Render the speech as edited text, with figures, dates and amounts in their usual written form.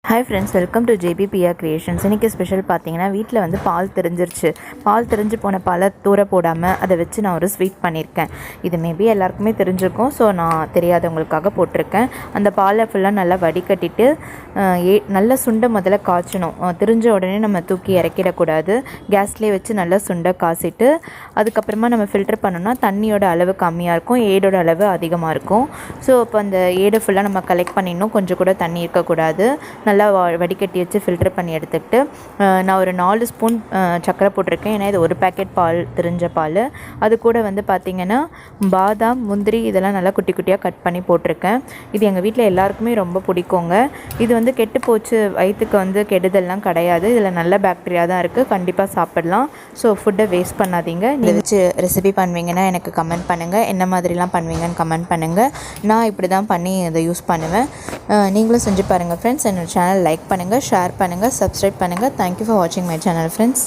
Hi friends, welcome to ஜேபிபிஆ creations. இன்றைக்கி special பார்த்தீங்கன்னா வீட்டில் வந்து பால் தெரிஞ்சிருச்சு. பால் தெரிஞ்சு போன பாலை தூர போடாமல் அதை வச்சு நான் ஒரு ஸ்வீட் பண்ணியிருக்கேன். இது மேபி எல்லாருக்குமே தெரிஞ்சிருக்கும், ஸோ நான் தெரியாதவங்களுக்காக போட்டிருக்கேன். அந்த பாலை ஃபுல்லாக நல்லா வடிகட்டிட்டு நல்லா சுண்டை முதல்ல காய்ச்சணும். தெரிஞ்ச உடனே நம்ம தூக்கி இறக்கிடக்கூடாது. கேஸ்லேயே வச்சு நல்லா சுண்டை காய்ச்சிட்டு அதுக்கப்புறமா நம்ம ஃபில்டர் பண்ணோன்னா தண்ணியோட அளவு கம்மியாக இருக்கும், ஏடோட அளவு அதிகமாக இருக்கும். ஸோ இப்போ அந்த ஏடை ஃபுல்லாக நம்ம கலெக்ட் பண்ணிடணும். கொஞ்சம் கூட தண்ணி இருக்கக்கூடாது. நல்லா வடிகட்டி வச்சு ஃபில்டர் பண்ணி எடுத்துக்கிட்டு நான் ஒரு 4 ஸ்பூன் சர்க்கரை போட்டிருக்கேன். ஏன்னா இது ஒரு பேக்கெட் பால், தெரிஞ்ச பால். அது கூட வந்து பார்த்திங்கன்னா பாதாம், முந்திரி இதெல்லாம் நல்லா குட்டி குட்டியாக கட் பண்ணி போட்டிருக்கேன். இது எங்கள் வீட்டில் எல்லாருக்குமே ரொம்ப பிடிக்குங்க. இது வந்து கெட்டு போச்சு, வயிற்றுக்கு வந்து கெடுதல்லாம் கிடையாது. இதில் நல்ல பாக்டீரியா தான் இருக்குது, கண்டிப்பாக சாப்பிடலாம். ஸோ ஃபுட்டை வேஸ்ட் பண்ணாதீங்க. இதை வச்சு ரெசிபி பண்ணுவீங்கன்னா எனக்கு கமெண்ட் பண்ணுங்கள். என்ன மாதிரிலாம் பண்ணுவீங்கன்னு கமெண்ட் பண்ணுங்கள். நான் இப்படி தான் பண்ணி இதை யூஸ் பண்ணுவேன். நீங்களும் செஞ்சு பாருங்கள் ஃப்ரெண்ட்ஸ். என்னோட சேனல் லைக் பண்ணுங்கள், ஷேர் பண்ணுங்கள், சப்ஸ்கிரைப் பண்ணுங்கள். தேங்க்யூ ஃபார் வாட்சிங் மை சேனல் ஃப்ரெண்ட்ஸ்.